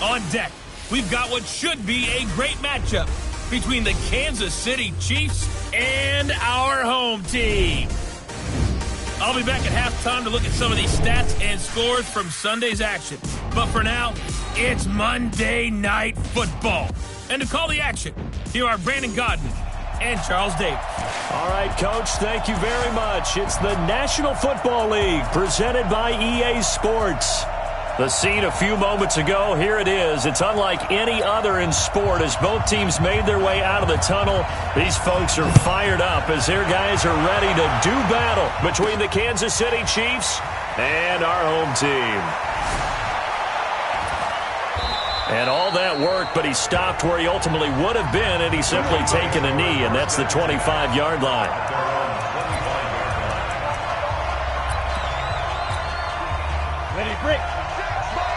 On deck, we've got what should be a great matchup between the Kansas City Chiefs and our home team. I'll be back at halftime to look at some of these stats and scores from Sunday's action. But for now, it's Monday Night Football. And to call the action, here are Brandon Gaudin and Charles Davis. All right, Coach, thank you very much. It's the National Football League presented by EA Sports. The scene a few moments ago, here it is. It's unlike any other in sport as both teams made their way out of the tunnel. These folks are fired up as their guys are ready to do battle between the Kansas City Chiefs and our home team. And all that work, but he stopped where he ultimately would have been had he simply taken a knee, and that's the 25-yard line. Ready, break.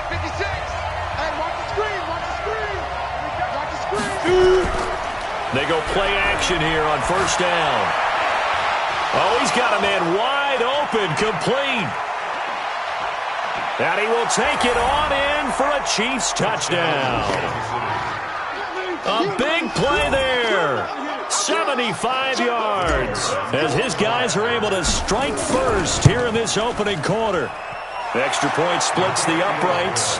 56. Hey, watch the screen, watch the screen. Watch the screen. They go play action here on first down. Oh, he's got a man wide open, complete. And he will take it on in for a Chiefs touchdown. A big play there. 75 yards as his guys are able to strike first here in this opening quarter. Extra point splits the uprights.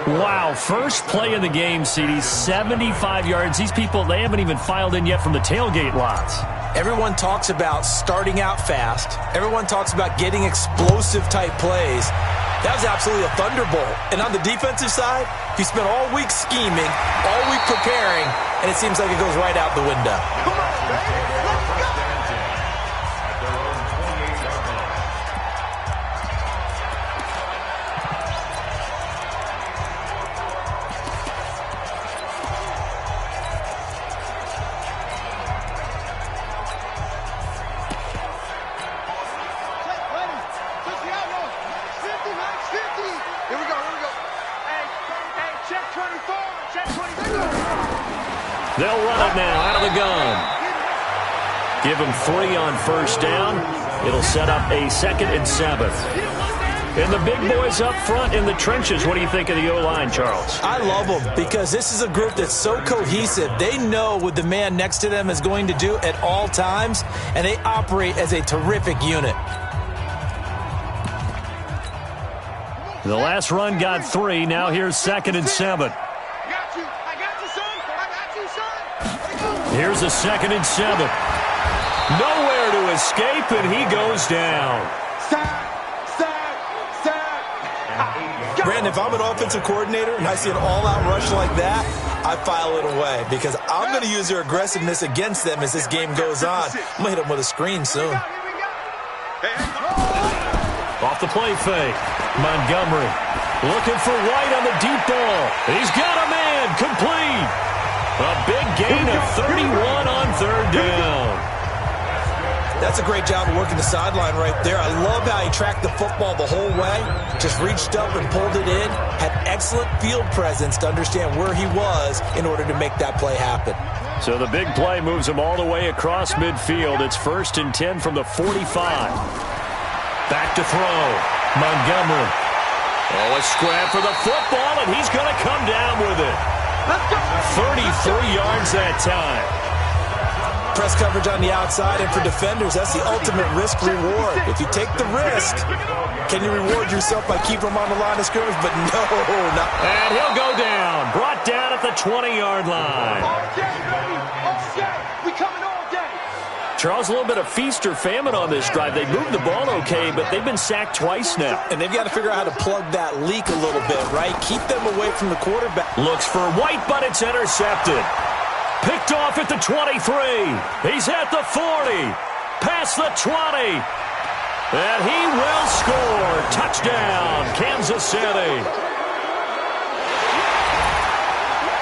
Wow, first play of the game, CD, 75 yards. These people, they haven't even filed in yet from the tailgate lots. Everyone talks about starting out fast. Everyone talks about getting explosive-type plays. That was absolutely a thunderbolt. And on the defensive side, you spent all week scheming, all week preparing, and it seems like it goes right out the window. Come on, baby. Let's go. They'll run it now out of the gun. Give them 3 on first down. It'll set up a 2nd and 7. And the big boys up front in the trenches. What do you think of the O-line, Charles? I love them because this is a group that's so cohesive. They know what the man next to them is going to do at all times, and they operate as a terrific unit. The last run got 3. Now here's 2nd and 7. Here's a 2nd and 7. Nowhere to escape, and he goes down. Brandon, if I'm an offensive coordinator and I see an all-out rush like that, I file it away because I'm going to use their aggressiveness against them as this game goes on. I'm going to hit them with a screen soon. Off the play fake. Montgomery looking for White on the deep ball. He's got a man complete. A big gain of 31 on 3rd down. That's a great job of working the sideline right there. I love how he tracked the football the whole way. Just reached up and pulled it in. Had excellent field presence to understand where he was in order to make that play happen. So the big play moves him all the way across midfield. It's 1st and 10 from the 45. Back to throw. Montgomery. Oh, a scrap for the football, and he's going to come down with it. 33 yards that time. Press coverage on the outside, and for defenders, that's the ultimate risk-reward. If you take the risk, can you reward yourself by keeping them on the line of scrimmage? But no, not. And he'll go down. Brought down at the 20-yard line. All day, baby. All day. We coming all day. Charles, a little bit of feast or famine on this drive. They moved the ball okay, but they've been sacked twice now. And they've got to figure out how to plug that leak a little bit, right? Keep them away from the quarterback. Looks for White, but it's intercepted. Picked off at the 23. He's at the 40. Past the 20. And he will score. Touchdown, Kansas City.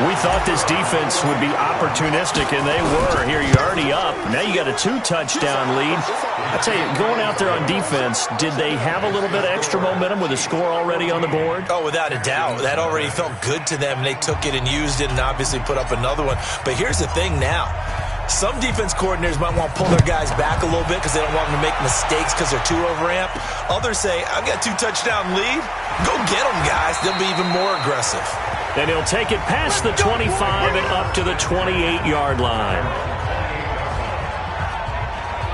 We thought this defense would be opportunistic, and they were. Here, you're already up. Now you got a 2-touchdown lead. I tell you, going out there on defense, did they have a little bit of extra momentum with a score already on the board? Oh, without a doubt. That already felt good to them. They took it and used it and obviously put up another one. But here's the thing now. Some defense coordinators might want to pull their guys back a little bit because they don't want them to make mistakes because they're too overamped. Others say, I've got 2-touchdown lead. Go get them, guys. They'll be even more aggressive. And he'll take it past the 25 and up to the 28-yard line.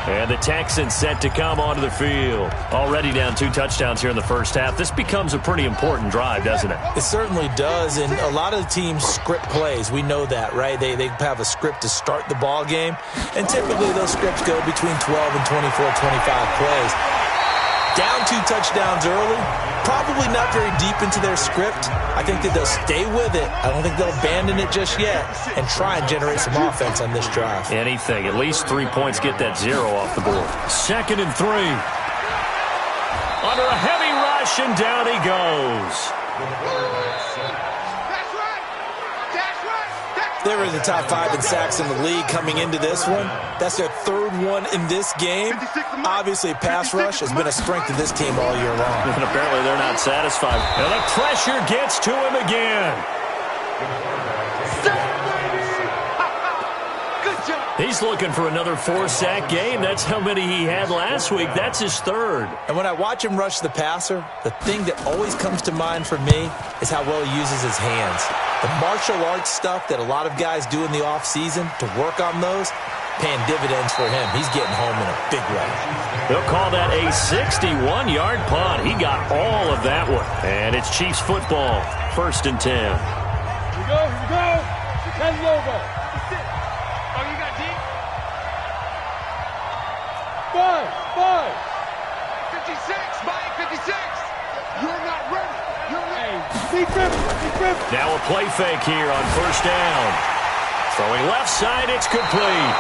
And the Texans set to come onto the field. Already down 2 touchdowns here in the first half. This becomes a pretty important drive, doesn't it? It certainly does, and a lot of the teams script plays. We know that, right? They have a script to start the ball game, and typically those scripts go between 12 and 24, 25 plays. Down 2 touchdowns early, probably not very deep into their script. I think that they'll stay with it. I don't think they'll abandon it just yet and try and generate some offense on this drive. Anything. At least 3 points, get that 0 off the board. 2nd and 3. Under a heavy rush, and down he goes. They were in the top 5 in sacks in the league coming into this one. That's their 3rd one in this game. Obviously, pass rush has been a strength of this team all year long. And apparently they're not satisfied. And the pressure gets to him again. He's looking for another 4-sack game. That's how many he had last week. That's his 3rd. And when I watch him rush the passer, the thing that always comes to mind for me is how well he uses his hands. The martial arts stuff that a lot of guys do in the offseason to work on those, paying dividends for him. He's getting home in a big way. They'll call that a 61-yard punt. He got all of that one. And it's Chiefs football, 1st and 10. Here we go, here we go. Chicago logo. Oh, you got deep? 5. 56, Mike, 56. You're not ready. You're ready. Now a play fake here on 1st down. Throwing left side, it's complete.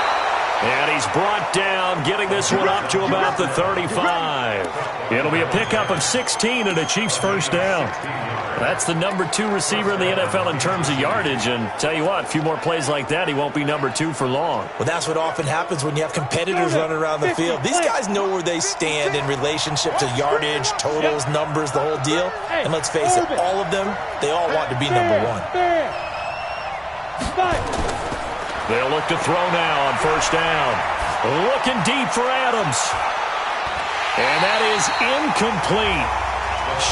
And he's brought down, getting this one up to about the 35. It'll be a pickup of 16 and a Chiefs 1st down. That's the number 2 receiver in the NFL in terms of yardage. And tell you what, a few more plays like that, he won't be number 2 for long. Well, that's what often happens when you have competitors running around the field. These guys know where they stand in relationship to yardage, totals, numbers, the whole deal. And let's face it, all of them, they all want to be number 1. They'll look to throw now on 1st down. Looking deep for Adams. And that is incomplete.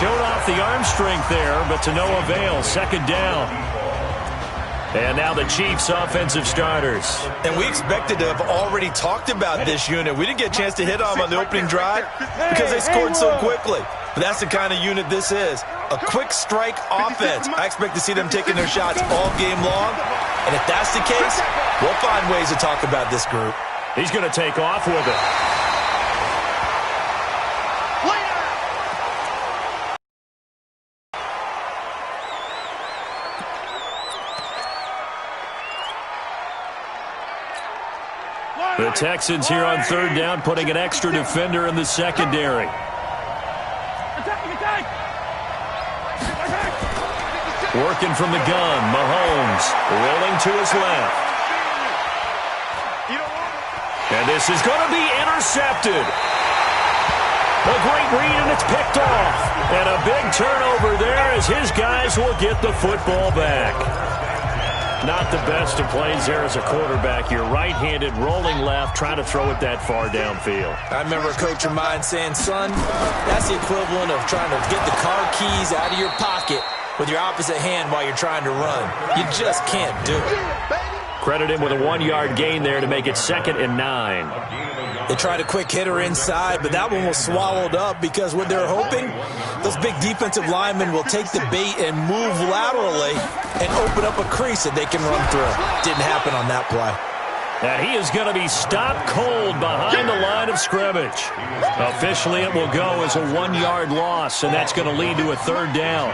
Showed off the arm strength there, but to no avail. 2nd down. And now the Chiefs offensive starters. And we expected to have already talked about this unit. We didn't get a chance to hit on them on the opening drive because they scored so quickly. But that's the kind of unit this is. A quick strike offense. I expect to see them taking their shots all game long. And if that's the case, we'll find ways to talk about this group. He's going to take off with it. The Texans here on 3rd down, putting an extra defender in the secondary. Working from the gun, Mahomes rolling to his left. And this is going to be intercepted. A great read, and it's picked off. And a big turnover there as his guys will get the football back. Not the best of plays there as a quarterback. You're right-handed, rolling left, trying to throw it that far downfield. I remember a coach of mine saying, son, that's the equivalent of trying to get the car keys out of your pocket with your opposite hand while you're trying to run. You just can't do it. Credit him with a 1-yard gain there to make it 2nd and 9. They tried a quick hitter inside, but that one was swallowed up because what they're hoping, those big defensive linemen will take the bait and move laterally and open up a crease that they can run through. Didn't happen on that play. And he is going to be stopped cold behind the line of scrimmage. Officially, it will go as a 1-yard loss, and that's going to lead to a 3rd down.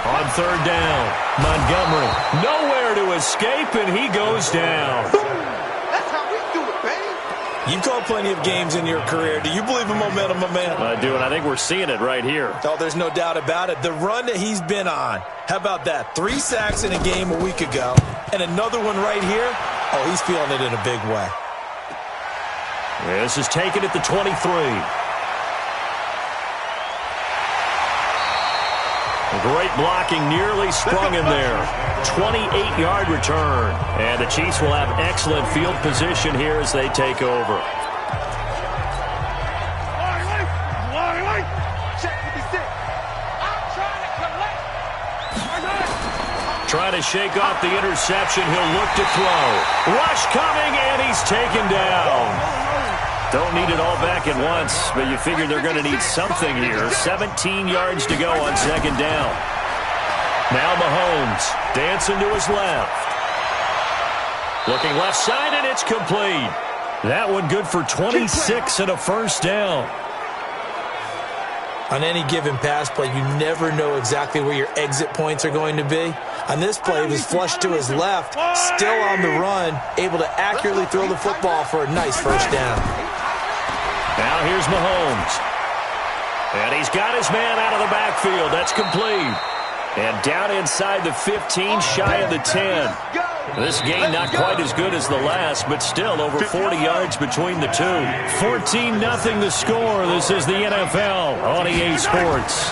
On 3rd down, Montgomery nowhere to escape, and he goes down. That's how we do it, baby. You've called plenty of games in your career. Do you believe in momentum, my man? I do, and I think we're seeing it right here. Oh, there's no doubt about it. The run that he's been on. How about that? 3 sacks in a game a week ago, and another one right here. Oh, he's feeling it in a big way. This is taken at the 23. Great blocking, nearly sprung in there. 28-yard return. And the Chiefs will have excellent field position here as they take over. Trying to shake off the interception. He'll look to throw. Rush coming, and he's taken down. Don't need it all back at once, but you figure they're going to need something here. 17 yards to go on second down. Now Mahomes dancing to his left. Looking left side, and it's complete. That one good for 26 and a first down. On any given pass play, you never know exactly where your exit points are going to be. On this play, he was flushed to his left, still on the run, able to accurately throw the football for a nice first down. Now here's Mahomes. And he's got his man out of the backfield. That's complete. And down inside the 15, shy of the 10. This game not quite as good as the last, but still over 40 yards between the two. 14-0 the score. This is the NFL on EA Sports.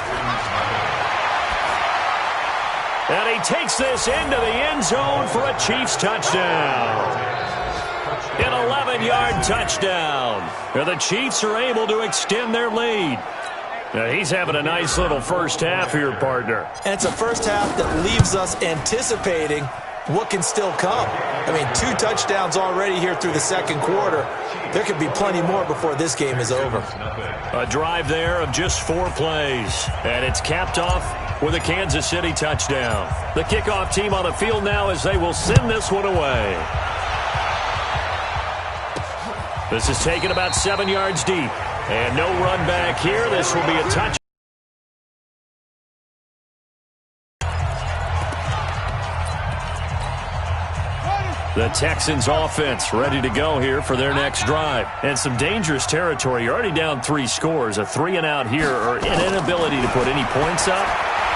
And he takes this into the end zone for a Chiefs touchdown. An 11-yard touchdown. And the Chiefs are able to extend their lead. Now he's having a nice little first half here, partner. And it's a first half that leaves us anticipating what can still come. I mean, 2 touchdowns already here through the second quarter. There could be plenty more before this game is over. A drive there of just 4 plays. And it's capped off with a Kansas City touchdown. The kickoff team on the field now as they will send this one away. This is taken about 7 yards deep. And no run back here. This will be a touchdown. The Texans offense ready to go here for their next drive. And some dangerous territory. You're already down 3 scores. A 3-and-out here or an inability to put any points up.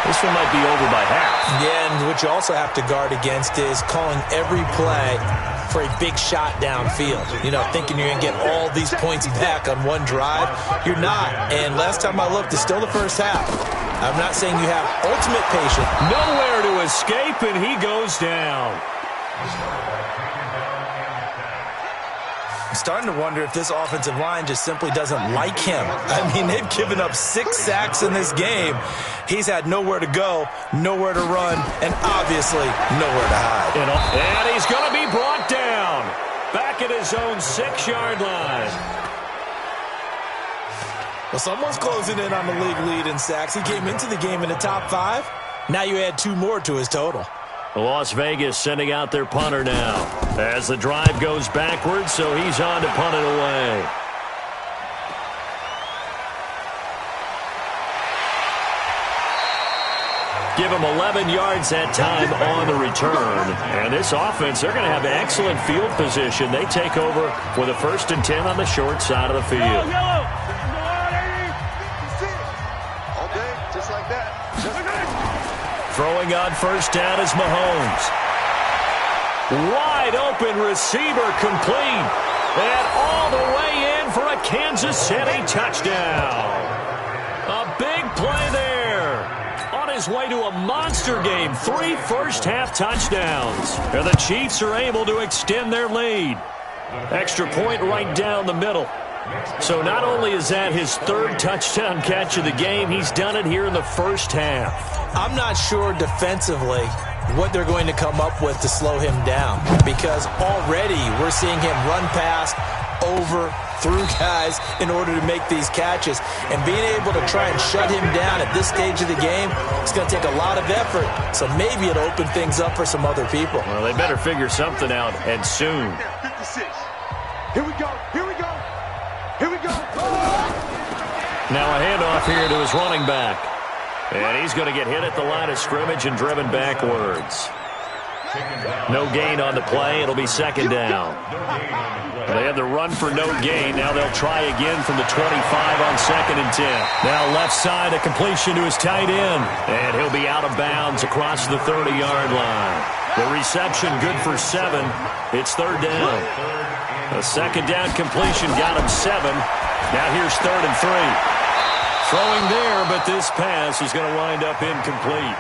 This one might be over by half. Yeah, and what you also have to guard against is calling every play for a big shot downfield. You know, thinking you're going to get all these points back on one drive. You're not. And last time I looked, it's still the first half. I'm not saying you have ultimate patience. Nowhere to escape, and he goes down. I'm starting to wonder if this offensive line just simply doesn't like him. I mean, they've given up 6 sacks in this game. He's had nowhere to go, nowhere to run, and obviously nowhere to hide. And he's going to be brought down back at his own 6-yard line. Well, someone's closing in on the league lead in sacks. He came into the game in the top 5. Now you add 2 more to his total. Las Vegas sending out their punter now as the drive goes backwards, so he's on to punt it away. Give him 11 yards that time on the return. And this offense, they're going to have excellent field position. They take over with a 1st and 10 on the short side of the field. Yellow. All day, just like that. Throwing on first down is Mahomes. Wide open receiver complete. And all the way in for a Kansas City touchdown. A big play there. On his way to a monster game. 3 first-half touchdowns. And the Chiefs are able to extend their lead. Extra point right down the middle. So not only is that his 3rd touchdown catch of the game, he's done it here in the first half. I'm not sure defensively what they're going to come up with to slow him down, because already we're seeing him run past, over, through guys in order to make these catches. And being able to try and shut him down at this stage of the game, it's going to take a lot of effort. So maybe it'll open things up for some other people. Well, they better figure something out, and soon. 56. Here we go. Here we go. Here we go. Now a handoff here to his running back. And he's going to get hit at the line of scrimmage and driven backwards. No gain on the play. It'll be 2nd down. They had the run for no gain. Now they'll try again from the 25 on 2nd and 10. Now left side, a completion to his tight end. And he'll be out of bounds across the 30-yard line. The reception good for 7. It's 3rd down. A 2nd down completion got him 7. Now here's 3rd and 3. Throwing there, but this pass is going to wind up incomplete.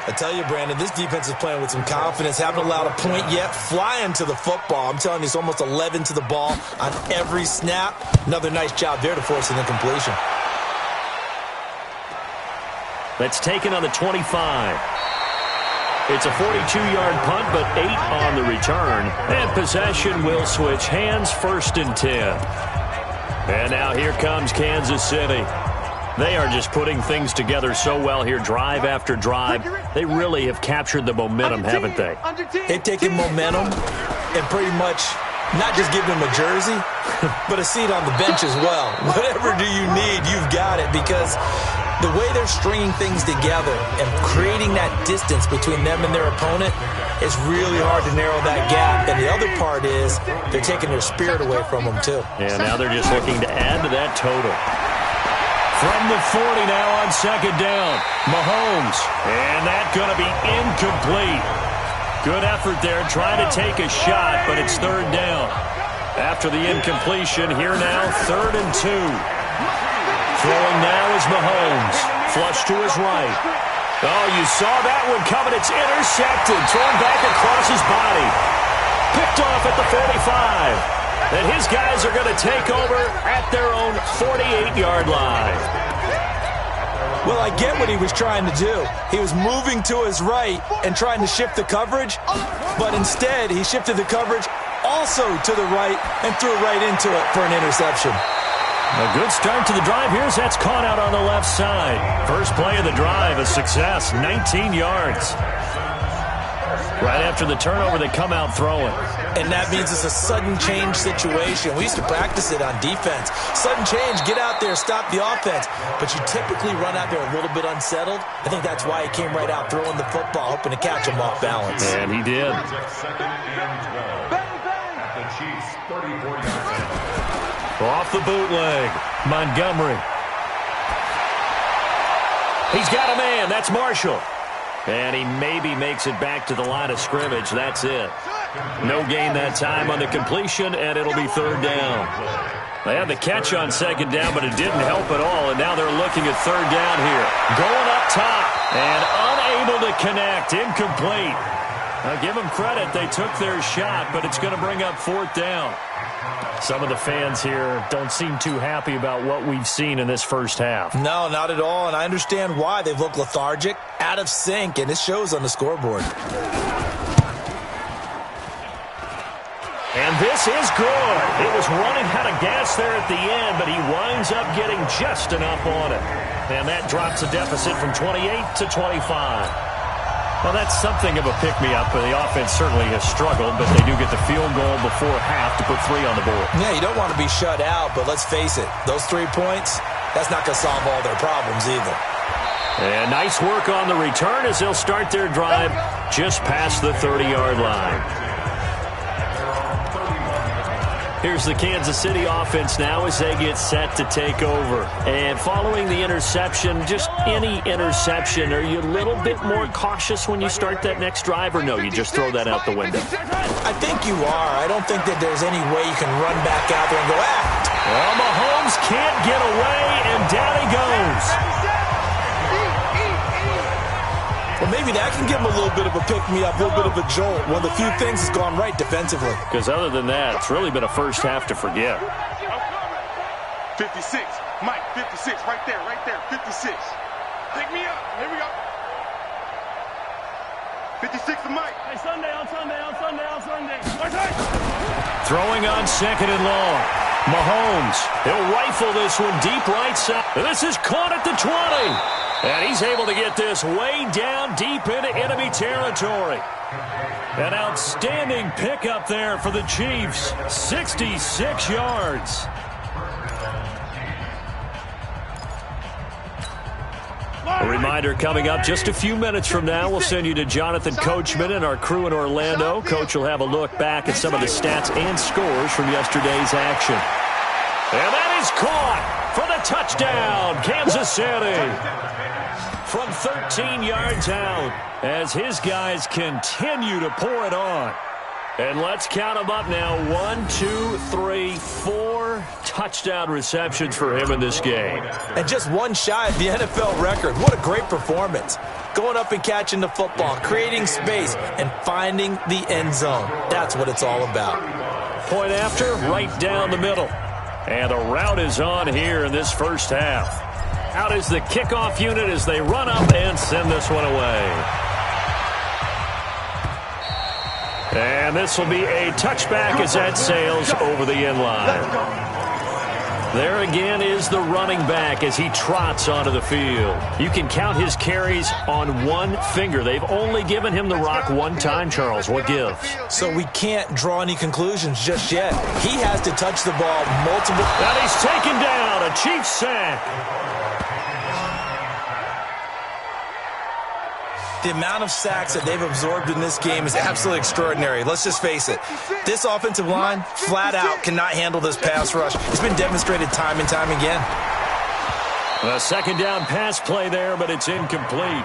I tell you, Brandon, this defense is playing with some confidence. Haven't allowed a point yet. Flying to the football. I'm telling you, it's almost 11 to the ball on every snap. Another nice job there to force an incompletion. That's taken on the 25. It's a 42-yard punt, but 8 on the return. And possession will switch hands, 1st and 10. And now here comes Kansas City. They are just putting things together so well here, drive after drive. They really have captured the momentum, haven't they? They've taken momentum and pretty much not just given them a jersey, but a seat on the bench as well. Whatever do you need, you've got it, because the way they're stringing things together and creating that distance between them and their opponent is really hard to narrow that gap. And the other part is they're taking their spirit away from them, too. And now they're just looking to add to that total. From the 40 now on 2nd down, Mahomes. And that's going to be incomplete. Good effort there, trying to take a shot, but it's 3rd down. After the incompletion, here now, 3rd and 2. Throwing now is Mahomes. Flush to his right. Oh, you saw that one coming. It's intercepted. Thrown back across his body. Picked off at the 45. And his guys are going to take over at their own 48-yard line. Well, I get what he was trying to do. He was moving to his right and trying to shift the coverage, but instead he shifted the coverage also to the right and threw right into it for an interception. A good start to the drive. Here's that's caught out on the left side. First play of the drive, a success, 19 yards. Right after the turnover, they come out throwing. And that means it's a sudden change situation. We used to practice it on defense. Sudden change, get out there, stop the offense. But you typically run out there a little bit unsettled. I think that's why he came right out throwing the football, hoping to catch him off balance. And he did. Off the bootleg, Montgomery. He's got a man. That's Marshall. And he maybe makes it back to the line of scrimmage. That's it. No gain that time on the completion, and it'll be 3rd down. They had the catch on 2nd down, but it didn't help at all, and now they're looking at 3rd down here. Going up top, and unable to connect. Incomplete. Now, give them credit. They took their shot, but it's going to bring up 4th down. Some of the fans here don't seem too happy about what we've seen in this first half. No, not at all, and I understand why. They've looked lethargic, out of sync, and it shows on the scoreboard. And this is good. It was running out of gas there at the end, but he winds up getting just enough on it. And that drops a deficit from 28 to 25. Well, that's something of a pick-me-up, but the offense certainly has struggled, but they do get the field goal before half to put 3 on the board. Yeah, you don't want to be shut out, but let's face it, those 3 points, that's not going to solve all their problems either. And nice work on the return as they'll start their drive just past the 30-yard line. Here's the Kansas City offense now as they get set to take over. And following the interception, just any interception, are you a little bit more cautious when you start that next drive, or no, you just throw that out the window? I think you are. I don't think that there's any way you can run back out there and go, Well, Mahomes can't get away, and down he goes. Well, maybe that can give him a little bit of a pick-me-up, a little bit of a jolt. One of the few things that's gone right defensively. Because other than that, it's really been a first half to forget. 56. Mike, 56. Right there, 56. Pick me up. Here we go. 56 to Mike. Hey, Sunday. Throwing on 2nd and long. Mahomes, he'll rifle this one deep right side. This is caught at the 20. And he's able to get this way down deep into enemy territory. An outstanding pickup there for the Chiefs. 66 yards. A reminder coming up just a few minutes from now. We'll send you to Jonathan Coachman and our crew in Orlando. Coach will have a look back at some of the stats and scores from yesterday's action. And that is caught for the touchdown, Kansas City. From 13 yards out as his guys continue to pour it on. And let's count them up now. 1, 2, 3, 4 touchdown receptions for him in this game. And just one shy of the NFL record. What a great performance. Going up and catching the football, creating space, and finding the end zone. That's what it's all about. Point after, right down the middle. And the route is on here in this first half. Out is the kickoff unit as they run up and send this one away. And this will be a touchback as that sails over the end line. There again is the running back as he trots onto the field. You can count his carries on one finger. They've only given him the rock one time, Charles. What gives? So we can't draw any conclusions just yet. He has to touch the ball multiple. And he's taken down. A Chiefs sack. The amount of sacks that they've absorbed in this game is absolutely extraordinary. Let's just face it. This offensive line, flat out, cannot handle this pass rush. It's been demonstrated time and time again. A second down pass play there, but it's incomplete.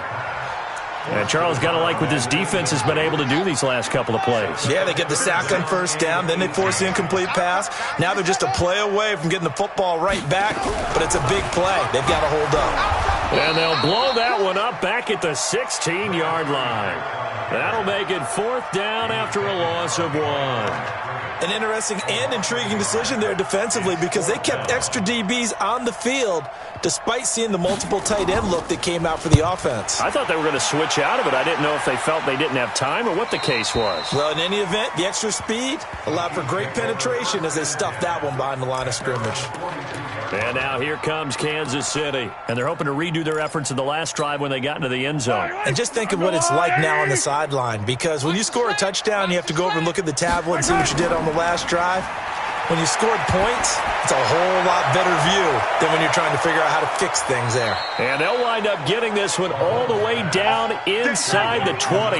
And Charles, got to like what this defense has been able to do these last couple of plays. Yeah, they get the sack on first down, then they force the incomplete pass. Now they're just a play away from getting the football right back, but it's a big play. They've got to hold up. And they'll blow that one up back at the 16-yard line. That'll make it fourth down after a loss of 1. An interesting and intriguing decision there defensively because they kept extra DBs on the field despite seeing the multiple tight end look that came out for the offense. I thought they were going to switch out of it. I didn't know if they felt they didn't have time or what the case was. Well, in any event, the extra speed allowed for great penetration as they stuffed that one behind the line of scrimmage. And now here comes Kansas City. And they're hoping to redo their efforts in the last drive when they got into the end zone. And just think of what it's like now on the sideline, because when you score a touchdown, you have to go over and look at the tablet and see what you did on the last drive. When you scored points, it's a whole lot better view than when you're trying to figure out how to fix things there. And they'll wind up getting this one all the way down inside the 20.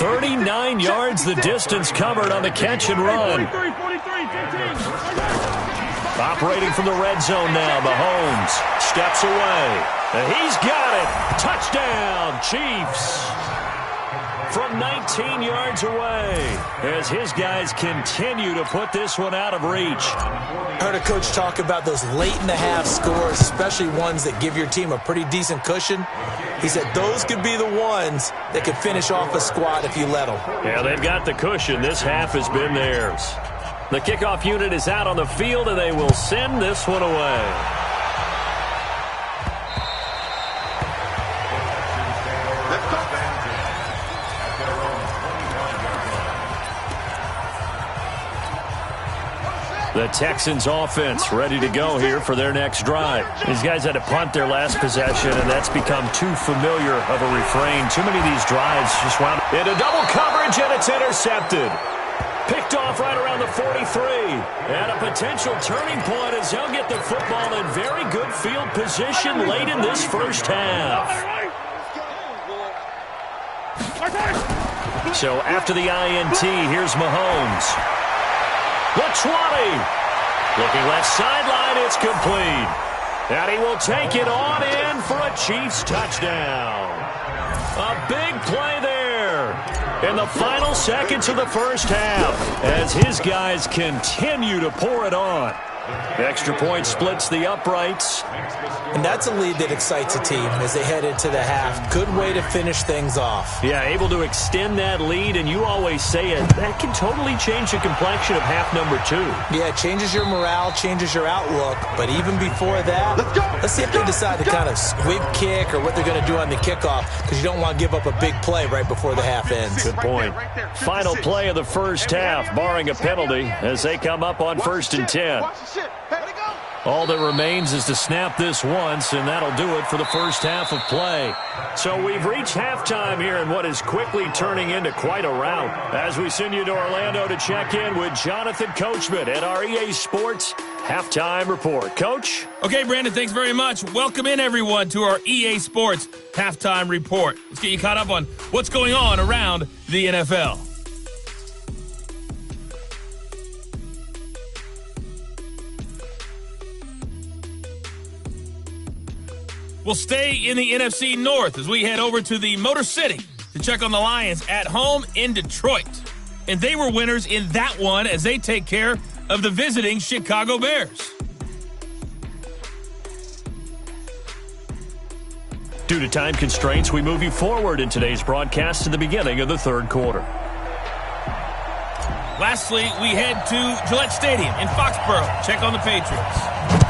39 yards the distance covered on the catch and run. Operating from the red zone now, Mahomes steps away. And he's got it. Touchdown, Chiefs. From 19 yards away as his guys continue to put this one out of reach. I heard a coach talk about those late-in-the-half scores, especially ones that give your team a pretty decent cushion. He said those could be the ones that could finish off a squad if you let them. Yeah, they've got the cushion. This half has been theirs. The kickoff unit is out on the field, and they will send this one away. The Texans offense ready to go here for their next drive. These guys had to punt their last possession, and that's become too familiar of a refrain. Too many of these drives just wound up into double coverage, and it's intercepted. Picked off right around the 43. And a potential turning point as they'll get the football in very good field position late in this first half. So after the INT, here's Mahomes. The 20. Looking left sideline, it's complete. And he will take it on in for a Chiefs touchdown. A big play there in the final seconds of the first half as his guys continue to pour it on. The extra point splits the uprights. And that's a lead that excites a team as they head into the half. Good way to finish things off. Yeah, able to extend that lead, and you always say it, that can totally change the complexion of half number 2. Yeah, it changes your morale, changes your outlook. But even before that, let's see if they decide to kind of squib kick or what they're going to do on the kickoff, because you don't want to give up a big play right before the half ends. Good point. Final play of the first half, barring a penalty, as they come up on 1st and 10. All that remains is to snap this once, and that'll do it for the first half of play. So we've reached halftime here in what is quickly turning into quite a rout. As we send you to Orlando to check in with Jonathan Coachman at our EA Sports Halftime Report. Coach? Okay, Brandon, thanks very much. Welcome in, everyone, to our EA Sports Halftime Report. Let's get you caught up on what's going on around the NFL. We'll stay in the NFC North as we head over to the Motor City to check on the Lions at home in Detroit. and they were winners in that one as they take care of the visiting Chicago Bears. Due to time constraints, we move you forward in today's broadcast to the beginning of the third quarter. Lastly, we head to Gillette Stadium in Foxborough. Check on the Patriots.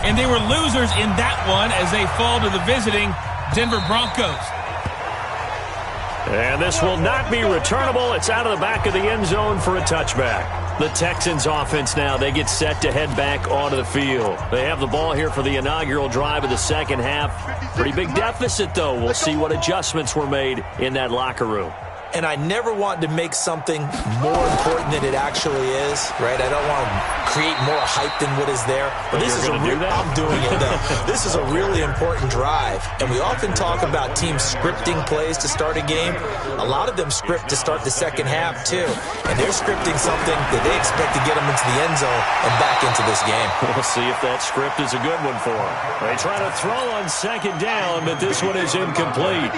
And they were losers in that one as they fall to the visiting Denver Broncos. And this will not be returnable. It's out of the back of the end zone for a touchback. The Texans offense now, they get set to head back onto the field. They have the ball here for the inaugural drive of the second half. Pretty big deficit, though. We'll see what adjustments were made in that locker room. And I never want to make something more important than it actually is, right? I don't want to create more hype than what is there. But this is I'm doing it, though. This is a really important drive. And we often talk about teams scripting plays to start a game. A lot of them script to start the second half, too. And they're scripting something that they expect to get them into the end zone and back into this game. We'll see if that script is a good one for them. They try to throw on second down, but this one is incomplete.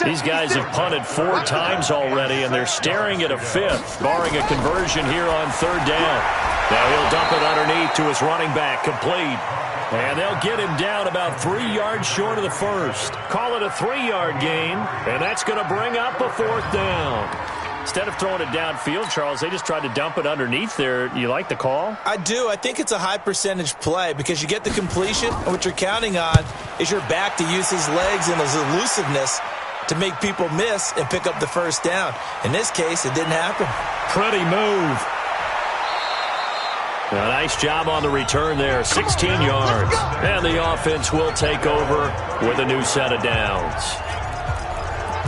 These guys have punted 4 times already, and they're staring at a 5th, barring a conversion here on third down. Now he'll dump it underneath to his running back, complete. And they'll get him down about 3 yards short of the first. Call it a 3-yard gain, and that's going to bring up a 4th down. Instead of throwing it downfield, Charles, they just tried to dump it underneath there. You like the call? I do. I think it's a high percentage play because you get the completion, and what you're counting on is your back to use his legs and his elusiveness to make people miss and pick up the first down. In this case, it didn't happen. Pretty move. A nice job on the return there, 16 yards. And the offense will take over with a new set of downs.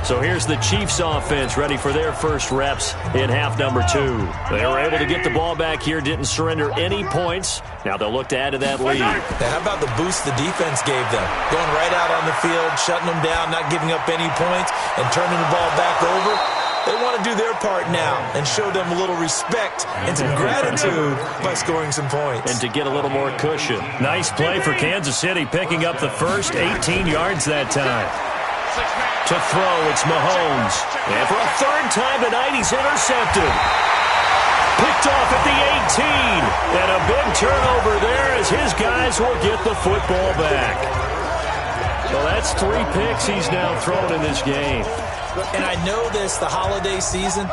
So here's the Chiefs offense ready for their first reps in half number 2. They were able to get the ball back here, didn't surrender any points. Now they'll look to add to that lead. Now, how about the boost the defense gave them? Going right out on the field, shutting them down, not giving up any points, and turning the ball back over. They want to do their part now and show them a little respect and some gratitude by scoring some points. And to get a little more cushion. Nice play for Kansas City, picking up the first 18 yards that time. To throw, it's Mahomes. And for a 3rd time tonight, he's intercepted. Picked off at the 18. And a big turnover there as his guys will get the football back. So that's 3 picks he's now thrown in this game. And I know this, the holiday season,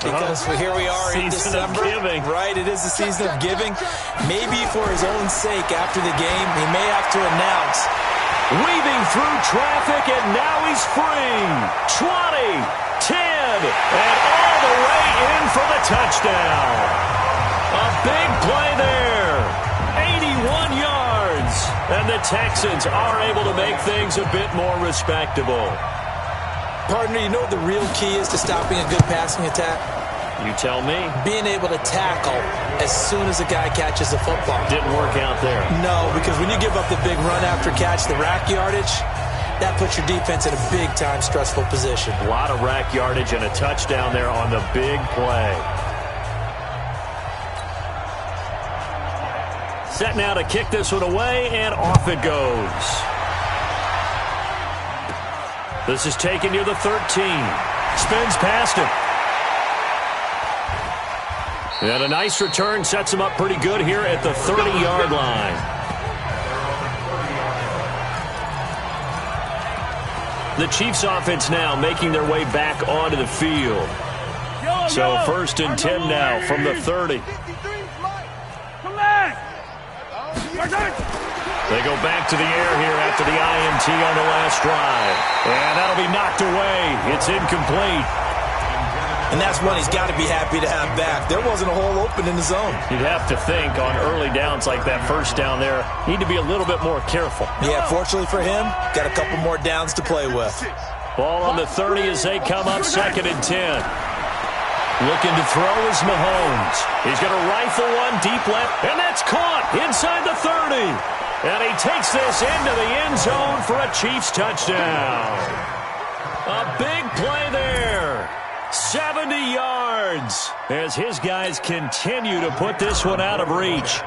because here we are in December. Right, it is the season of giving. Maybe for his own sake after the game, he may have to announce. Weaving through traffic, and now he's free. 20, 10, and all the way in for the touchdown. A big play there. 81 yards. And the Texans are able to make things a bit more respectable. Partner, you know what the real key is to stopping a good passing attack? You tell me. Being able to tackle as soon as a guy catches the football. Didn't work out there. No, because when you give up the big run after catch, the rack yardage, that puts your defense in a big-time stressful position. A lot of rack yardage and a touchdown there on the big play. Set now to kick this one away, and off it goes. This is taken near the 13. Spins past him. And a nice return sets him up pretty good here at the 30-yard line. The Chiefs offense now making their way back onto the field. So 1st and 10 now from the 30. They go back to the air here after the INT on the last drive. And that'll be knocked away. It's incomplete. And that's one he's got to be happy to have back. There wasn't a hole open in the zone. You'd have to think on early downs like that first down there, need to be a little bit more careful. Yeah, fortunately for him, got a couple more downs to play with. Ball on the 30 as they come up 2nd and 10. Looking to throw is Mahomes. He's going to rifle one deep left, and that's caught inside the 30. And he takes this into the end zone for a Chiefs touchdown. A big play there. 70 yards as his guys continue to put this one out of reach.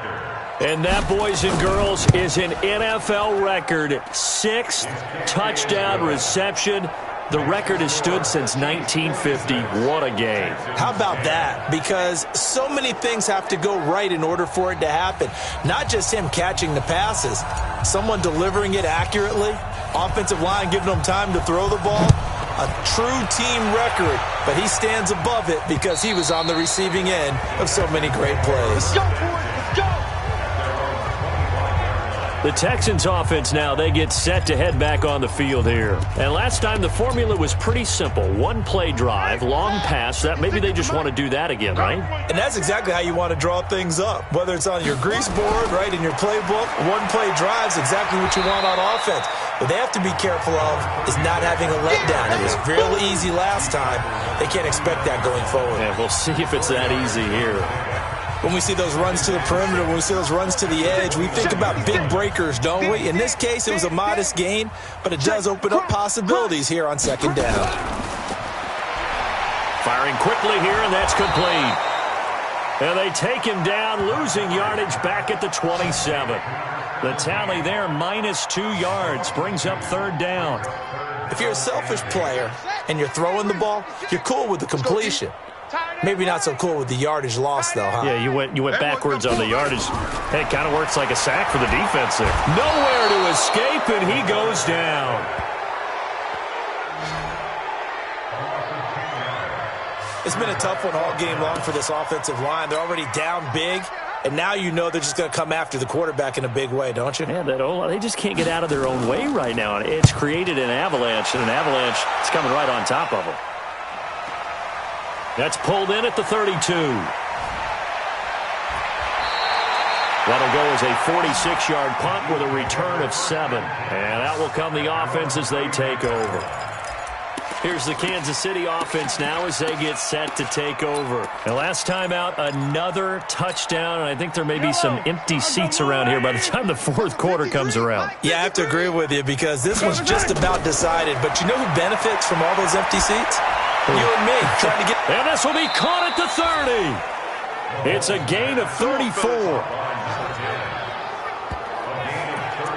And that, boys and girls, is an NFL record 6th touchdown reception The record has stood since 1950. What a game. How about that? Because so many things have to go right in order for it to happen. Not just him catching the passes, someone delivering it accurately, offensive line giving him time to throw the ball. A true team record, but he stands above it because he was on the receiving end of so many great plays. Let's go, boys. Let's go. The Texans offense now, they get set to head back on the field here. And last time the formula was pretty simple. One play drive, long pass. That maybe they just want to do that again, right? And that's exactly how you want to draw things up. Whether it's on your grease board, right, in your playbook, one play drive's exactly what you want on offense. What they have to be careful of is not having a letdown. It was real easy last time. They can't expect that going forward. And we'll see if it's that easy here. When we see those runs to the perimeter, when we see those runs to the edge, we think about big breakers, don't we? In this case, it was a modest gain, but it does open up possibilities here on second down. Firing quickly here, and that's complete. And they take him down, losing yardage back at the 27. The tally there, -2 yards, brings up third down. If you're a selfish player and you're throwing the ball, you're cool with the completion. Maybe not so cool with the yardage loss, though, huh? Yeah, you went backwards on the yardage. Hey, it kind of works like a sack for the defense there. Nowhere to escape, and he goes down. It's been a tough one all game long for this offensive line. They're already down big, and now you know they're just going to come after the quarterback in a big way, don't you? Man, they just can't get out of their own way right now. It's created an avalanche, and an avalanche is coming right on top of them. That's pulled in at the 32. That'll go as a 46-yard punt with a return of 7. And out will come the offense as they take over. Here's the Kansas City offense now as they get set to take over. And last time out, another touchdown, and I think there may be some empty seats around here by the time the fourth quarter comes around. Yeah, I have to agree with you because this one's just about decided. But you know who benefits from all those empty seats? You and me, trying to get... And this will be caught at the 30. It's a gain of 34.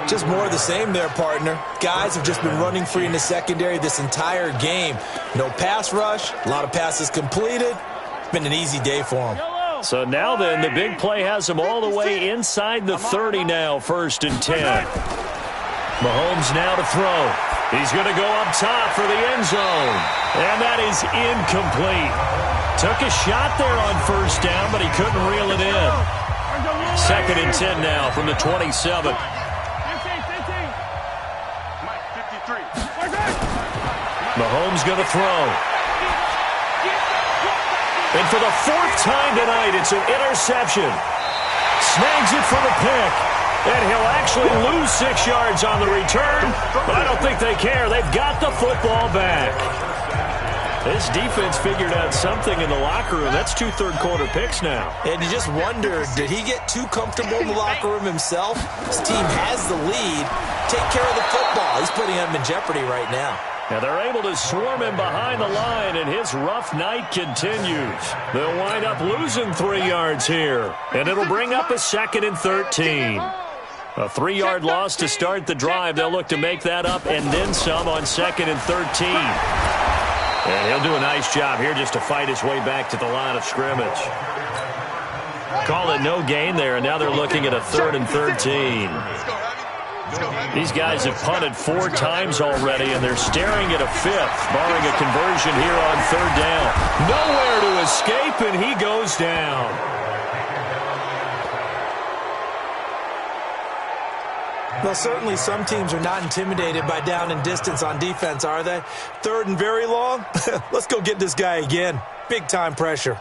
Just more of the same there, partner. Guys have just been running free in the secondary this entire game. No pass rush, a lot of passes completed. It's been an easy day for them. So now then, the big play has them all the way inside the 30 now, 1st and 10. Mahomes now to throw. He's going to go up top for the end zone. And that is incomplete. Took a shot there on 1st down, but he couldn't reel it in. 2nd and 10 now from the 27. Mahomes going to throw. And for the 4th time tonight, it's an interception. Snags it for the pick. And he'll actually lose 6 yards on the return, but I don't think they care. They've got the football back. This defense figured out something in the locker room. That's 2 third-quarter picks now. And you just wonder, did he get too comfortable in the locker room himself? His team has the lead. Take care of the football. He's putting them in jeopardy right now. Now they're able to swarm him behind the line, and his rough night continues. They'll wind up losing 3 yards here, and it'll bring up a 2nd and 13. A 3-yard loss to start the drive. They'll look to make that up and then some on 2nd and 13. And he'll do a nice job here just to fight his way back to the line of scrimmage. Call it no gain there, and now they're looking at a 3rd and 13. These guys have punted 4 times already, and they're staring at a 5th, barring a conversion here on 3rd down. Nowhere to escape, and he goes down. Well, certainly some teams are not intimidated by down and distance on defense, are they? 3rd and very long? Let's go get this guy again. Big-time pressure.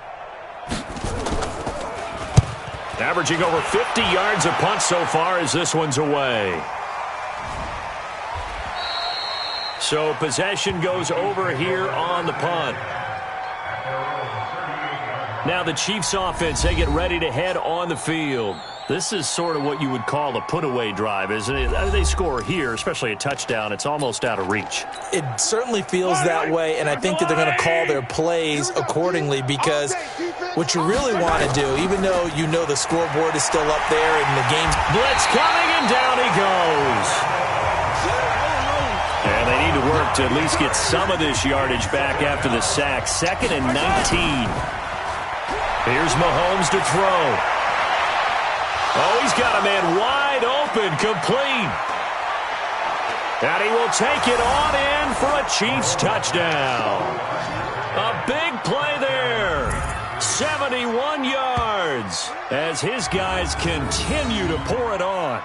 Averaging over 50 yards a punt so far as this one's away. So possession goes over here on the punt. Now the Chiefs offense, they get ready to head on the field. This is sort of what you would call a put-away drive, isn't it? They score here, especially a touchdown. It's almost out of reach. It certainly feels that way, and I think that they're going to call their plays accordingly because what you really want to do, even though you know the scoreboard is still up there and the game's... Blitz coming, and down he goes. And they need to work to at least get some of this yardage back after the sack. 2nd and 19. Here's Mahomes to throw. Oh, he's got a man wide open, complete. And he will take it on in for a Chiefs touchdown. A big play there. 71 yards as his guys continue to pour it on.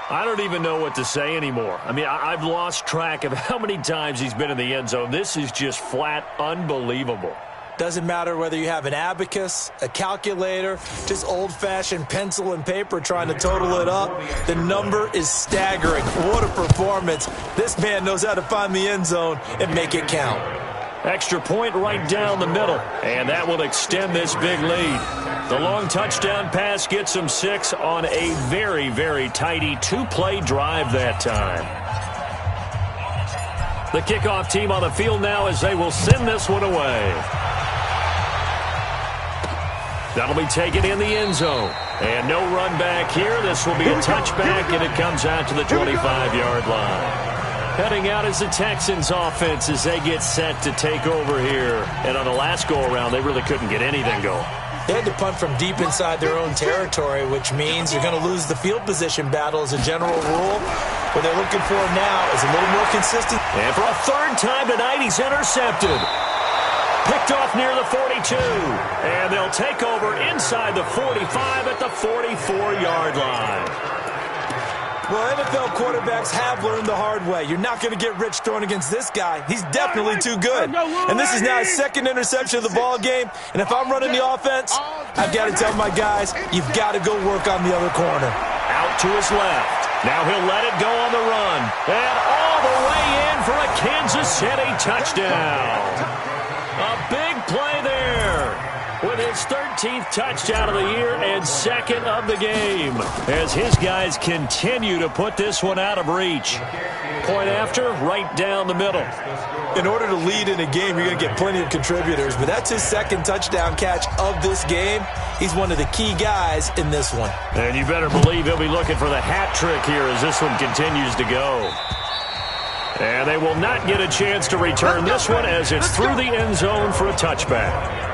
I don't even know what to say anymore. I mean, I've lost track of how many times he's been in the end zone. This is just flat unbelievable. Doesn't matter whether you have an abacus, a calculator, just old-fashioned pencil and paper trying to total it up. The number is staggering. What a performance. This man knows how to find the end zone and make it count. Extra point right down the middle, and that will extend this big lead. The long touchdown pass gets them 6 on a very, very tidy 2-play drive that time. The kickoff team on the field now as they will send this one away. That'll be taken in the end zone. And no run back here. This will be a touchback, and it comes out to the 25-yard line. Heading out is the Texans offense as they get set to take over here. And on the last go-around, they really couldn't get anything going. They had to punt from deep inside their own territory, which means you're going to lose the field position battle as a general rule. What they're looking for now is a little more consistent. And for a 3rd time tonight, he's intercepted. Picked off near the 42. And they'll take over inside the 45 at the 44-yard line. Well, NFL quarterbacks have learned the hard way. You're not going to get rich throwing against this guy. He's definitely too good. And this is now his 2nd interception of the ball game. And if I'm running the offense, I've got to tell my guys, you've got to go work on the other corner. Out to his left. Now he'll let it go on the run. And all the way in for a Kansas City touchdown. A big play there. With his 13th touchdown of the year and 2nd of the game, as his guys continue to put this one out of reach. Point after, right down the middle. In order to lead in a game, you're going to get plenty of contributors, but that's his 2nd touchdown catch of this game. He's one of the key guys in this one. And you better believe he'll be looking for the hat trick here as this one continues to go. And they will not get a chance to return this one as it's through the end zone for a touchback.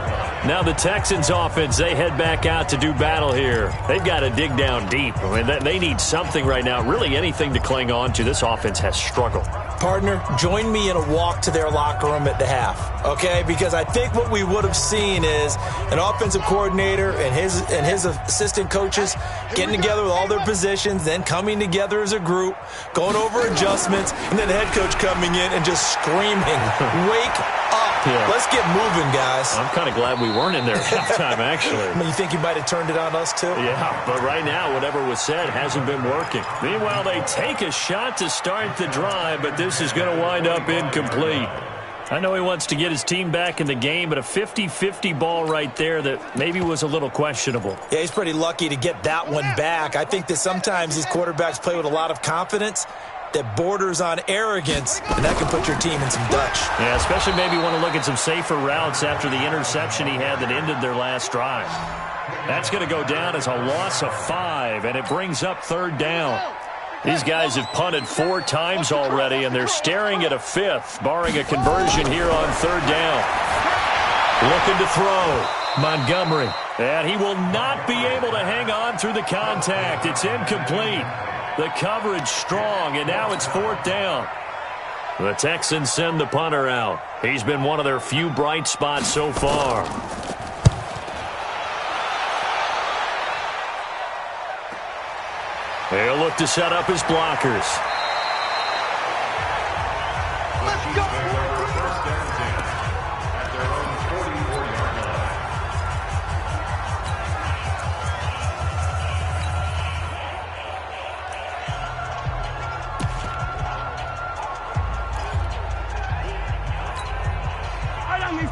Now the Texans offense, they head back out to do battle here. They've got to dig down deep. I mean, they need something right now, really anything to cling on to. This offense has struggled. Partner, join me in a walk to their locker room at the half, okay? Because I think what we would have seen is an offensive coordinator and his assistant coaches getting together with all their positions, then coming together as a group, going over adjustments, and then the head coach coming in and just screaming, wake up. Yeah. Let's get moving, guys. I'm kind of glad we weren't in there at halftime, actually. You think you might have turned it on us, too? Yeah, but right now, whatever was said hasn't been working. Meanwhile, they take a shot to start the drive, but this is going to wind up incomplete. I know he wants to get his team back in the game, but a 50-50 ball right there that maybe was a little questionable. Yeah, he's pretty lucky to get that one back. I think that sometimes these quarterbacks play with a lot of confidence that borders on arrogance, and that can put your team in some Dutch. Yeah, especially maybe want to look at some safer routes after the interception he had that ended their last drive. That's going to go down as a loss of 5, and it brings up 3rd down. These guys have punted 4 times already, and they're staring at a 5th, barring a conversion here on 3rd down. Looking to throw. Montgomery. And he will not be able to hang on through the contact. It's incomplete. The coverage strong, and now it's 4th down. The Texans send the punter out. He's been one of their few bright spots so far. They'll look to set up his blockers. Let's go!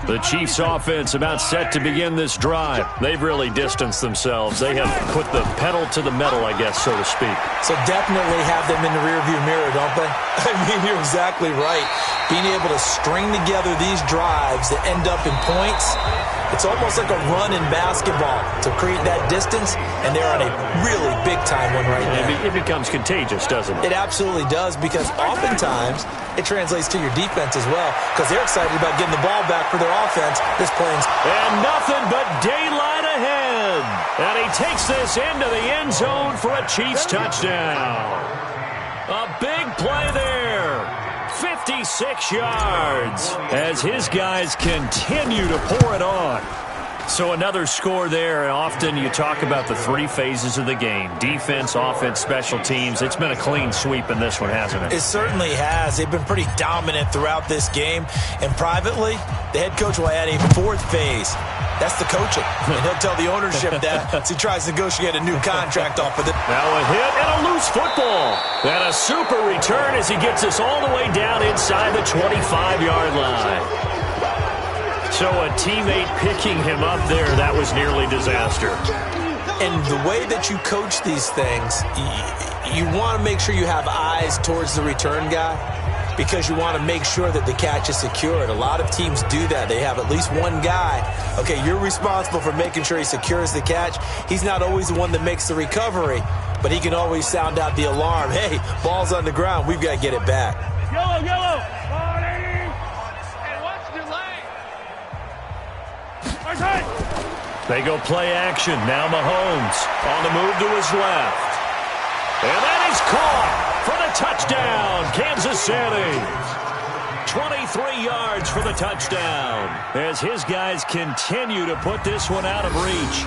The Chiefs offense about set to begin this drive. They've really distanced themselves. They have put the pedal to the metal, I guess, so to speak. So definitely have them in the rearview mirror, don't they? I mean, you're exactly right. Being able to string together these drives that end up in points, It's almost like a run in basketball to create that distance, and they're on a really big-time one right now. It becomes contagious, doesn't it? It absolutely does, because oftentimes it translates to your defense as well, because they're excited about getting the ball back for their offense. This playing. And nothing but daylight ahead. And he takes this into the end zone for a Chiefs touchdown. A big play there. 56 yards as his guys continue to pour it on. So another score there. Often you talk about the three phases of the game: defense, offense, special teams. It's been a clean sweep in this one, hasn't it? It certainly has. They've been pretty dominant throughout this game. And privately, the head coach will add a fourth phase. That's the coaching. And he'll tell the ownership that as he tries to negotiate a new contract off of it. Now a hit and a loose football. And a super return as he gets us all the way down inside the 25-yard line. So a teammate picking him up there, that was nearly disaster. And the way that you coach these things, you want to make sure you have eyes towards the return guy, because you want to make sure that the catch is secured. A lot of teams do that. They have at least one guy. Okay, you're responsible for making sure he secures the catch. He's not always the one that makes the recovery, but he can always sound out the alarm. Hey, ball's on the ground. We've got to get it back. Yellow, yellow. And watch your leg. They go play action. Now Mahomes on the move to his left. And that is caught for the touchdown, Kansas City. 23 yards for the touchdown as his guys continue to put this one out of reach.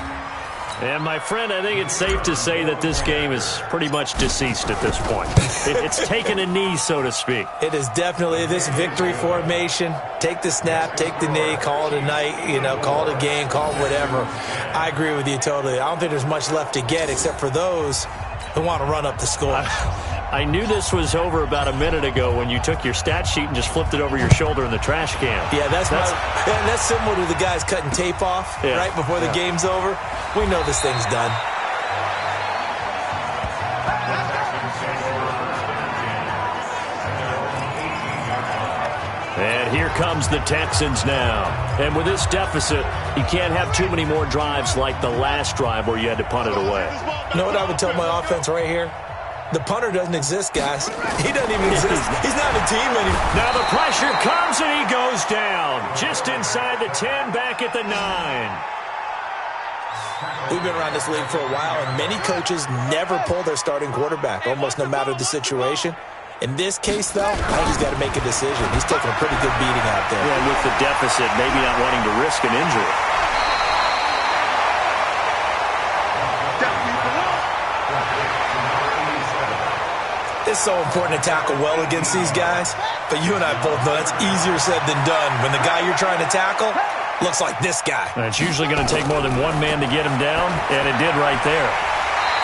And, my friend, I think it's safe to say that this game is pretty much deceased at this point. It's taken a knee, so to speak. It is definitely this victory formation. Take the snap, take the knee, call it a night, call it a game, call it whatever. I agree with you totally. I don't think there's much left to get except for those who want to run up the score. I knew this was over about a minute ago when you took your stat sheet and just flipped it over your shoulder in the trash can. Yeah, that's similar to the guys cutting tape off right before the game's over. We know this thing's done. And here comes the Texans now. And with this deficit, you can't have too many more drives like the last drive where you had to punt it away. You know what I would tell my offense right here? The punter doesn't exist, guys. He doesn't even exist. He's not a team anymore. Now the pressure comes and he goes down. Just inside the 10, back at the 9. We've been around this league for a while, and many coaches never pull their starting quarterback, almost no matter the situation. In this case, though, I think he's got to make a decision. He's taking a pretty good beating out there. Yeah, with the deficit, maybe not wanting to risk an injury. It's so important to tackle well against these guys, but you and I both know that's easier said than done when the guy you're trying to tackle looks like this guy. And it's usually going to take more than one man to get him down, and it did right there.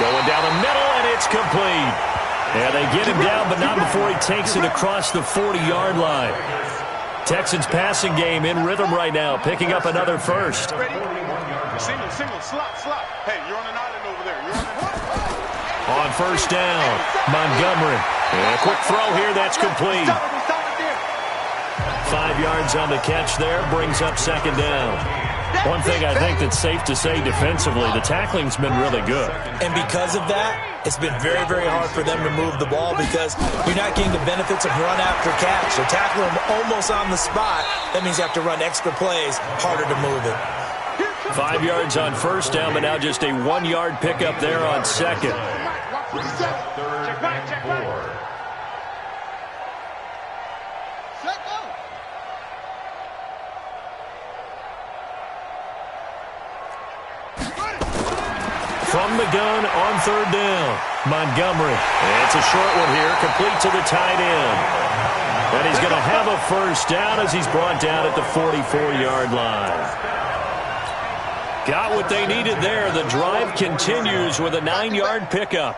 Going down the middle, and it's complete. Yeah, they get him down, but not before he takes it across the 40-yard line. Texans passing game in rhythm right now, picking up another first. Single, slot. Hey, you're on an island over there. On first down, Montgomery. And a quick throw here, that's complete. 5 yards on the catch there, brings up second down. One thing I think that's safe to say defensively, the tackling's been really good. And because of that, it's been very, very hard for them to move the ball because you're not getting the benefits of run after catch. They're tackling them almost on the spot. That means you have to run extra plays, harder to move it. 5 yards on first down, but now just a 1 yard pickup there on second. Check back. From the gun on third down, Montgomery. It's a short one here, complete to the tight end. And he's going to have a first down as he's brought down at the 44-yard line. Got what they needed there. The drive continues with a 9-yard pickup.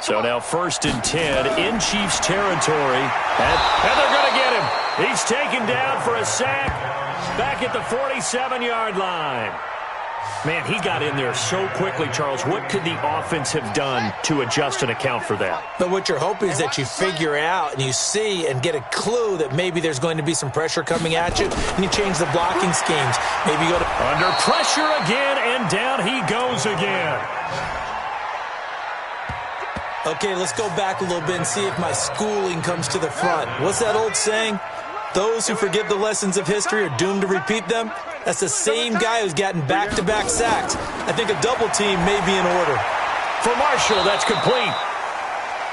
So now 1st and 10 in Chiefs territory. And they're going to get him. He's taken down for a sack back at the 47-yard line. Man, he got in there so quickly, Charles. What could the offense have done to adjust and account for that? But what you're hoping is that you figure out and you see and get a clue that maybe there's going to be some pressure coming at you, and you change the blocking schemes. Maybe you go to... Under pressure again, and down he goes again. Okay, let's go back a little bit and see if my schooling comes to the front. What's that old saying? Those who forget the lessons of history are doomed to repeat them. That's the same guy who's gotten back-to-back sacks. I think a double team may be in order. For Marshall, that's complete.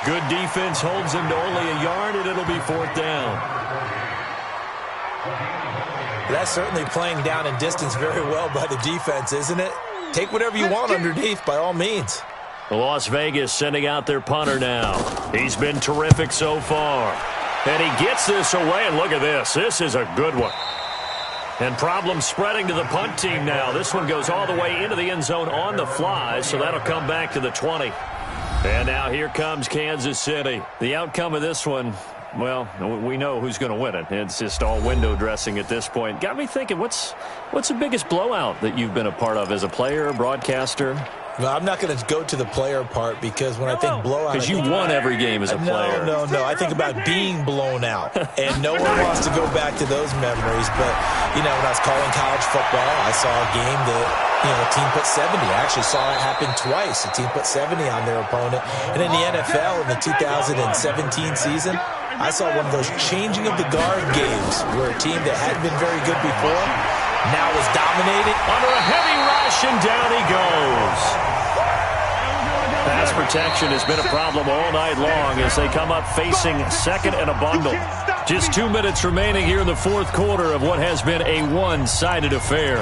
Good defense holds him to only a yard, and it'll be 4th down. That's certainly playing down in distance very well by the defense, isn't it? Take whatever you want underneath, by all means. Las Vegas sending out their punter now. He's been terrific so far. And he gets this away, and look at this. This is a good one. And problems spreading to the punt team now. This one goes all the way into the end zone on the fly, so that'll come back to the 20. And now here comes Kansas City. The outcome of this one, well, we know who's going to win it. It's just all window dressing at this point. Got me thinking, what's the biggest blowout that you've been a part of as a player, broadcaster? No, I'm not going to go to the player part because when I think blowout... Because you won every game as a player. No. I think about being blown out. And no one wants to go back to those memories. But, when I was calling college football, I saw a game that, a team put 70. I actually saw it happen twice. A team put 70 on their opponent. And in the NFL, in the 2017 season, I saw one of those changing of the guard games where a team that hadn't been very good before now is dominated. Under a heavy rush, and down he goes. Pass protection has been a problem all night long as they come up facing second and a bundle. Just 2 minutes remaining here in the 4th quarter of what has been a one-sided affair.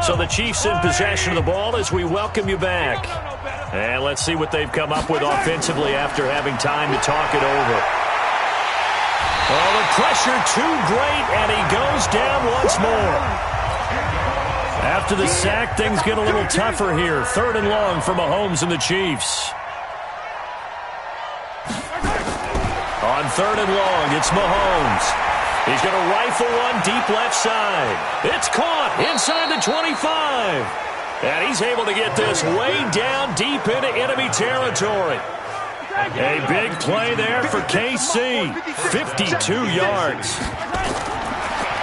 So the Chiefs in possession of the ball as we welcome you back. And let's see what they've come up with offensively after having time to talk it over. Oh, the pressure too great, and he goes down once more. After the sack, things get a little tougher here. 3rd and long for Mahomes and the Chiefs. On 3rd and long, it's Mahomes. He's going to rifle one deep left side. It's caught inside the 25. And he's able to get this way down deep into enemy territory. A big play there for KC. 52 yards.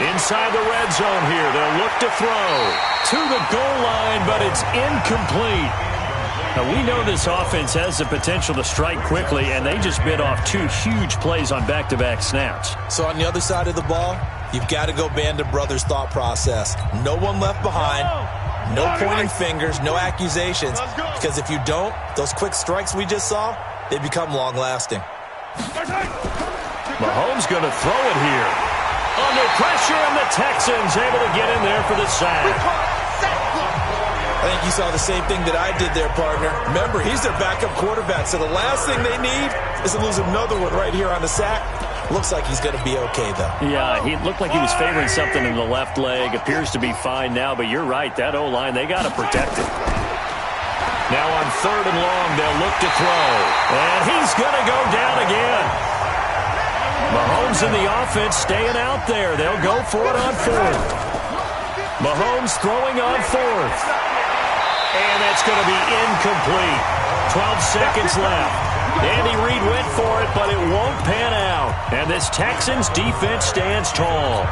Inside the red zone here. They'll look to throw to the goal line, but it's incomplete. Now, we know this offense has the potential to strike quickly, and they just bit off 2 huge plays on back-to-back snaps. So on the other side of the ball, you've got to go Band of Brothers thought process. No one left behind. No pointing fingers, no accusations, because if you don't, those quick strikes we just saw, they become long-lasting. Mahomes going to throw it here. Under pressure, and the Texans able to get in there for the sack. I think you saw the same thing that I did there, partner. Remember, he's their backup quarterback, so the last thing they need is to lose another one right here on the sack. Looks like he's going to be okay, though. Yeah, he looked like he was favoring something in the left leg. Appears to be fine now, but you're right. That O-line, they got to protect it. Now on 3rd and long, they'll look to throw. And he's going to go down again. Mahomes and the offense staying out there. They'll go for it on 4th. Mahomes throwing on 4th. And that's going to be incomplete. 12 seconds left. Andy Reid went for it, but it won't pan out. And this Texans defense stands tall.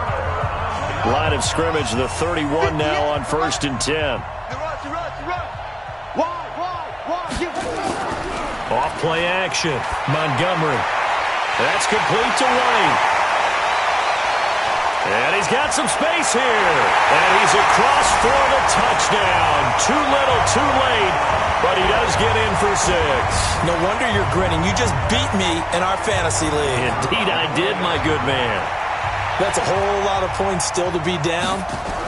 Line of scrimmage, the 31 now on 1st and 10. Off play action. Montgomery. That's complete to White. And he's got some space here. And he's across for the touchdown. Too little, too late. But he does get in for 6. No wonder you're grinning. You just beat me in our fantasy league. Indeed I did, my good man. That's a whole lot of points still to be down.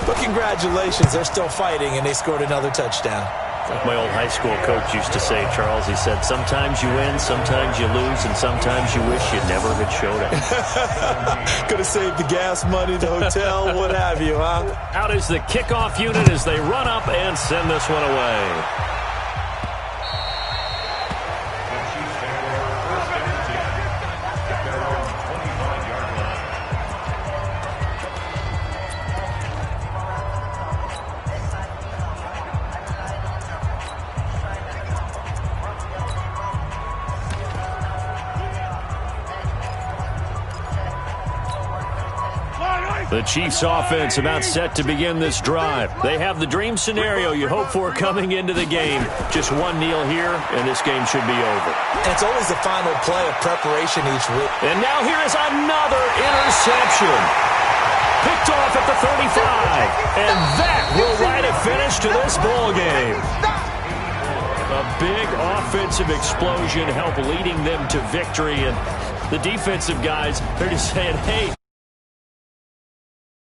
But congratulations, they're still fighting, and they scored another touchdown. Like my old high school coach used to say, Charles, he said, sometimes you win, sometimes you lose, and sometimes you wish you never had showed up. Could have saved the gas money, the hotel, what have you, huh? Out is the kickoff unit as they run up and send this one away. The Chiefs offense about set to begin this drive. They have the dream scenario you hope for coming into the game. Just one kneel here, and this game should be over. And it's always the final play of preparation each week. And now here is another interception. Picked off at the 35. And that will write a finish to this ball game. A big offensive explosion helped leading them to victory. And the defensive guys, they're just saying, hey,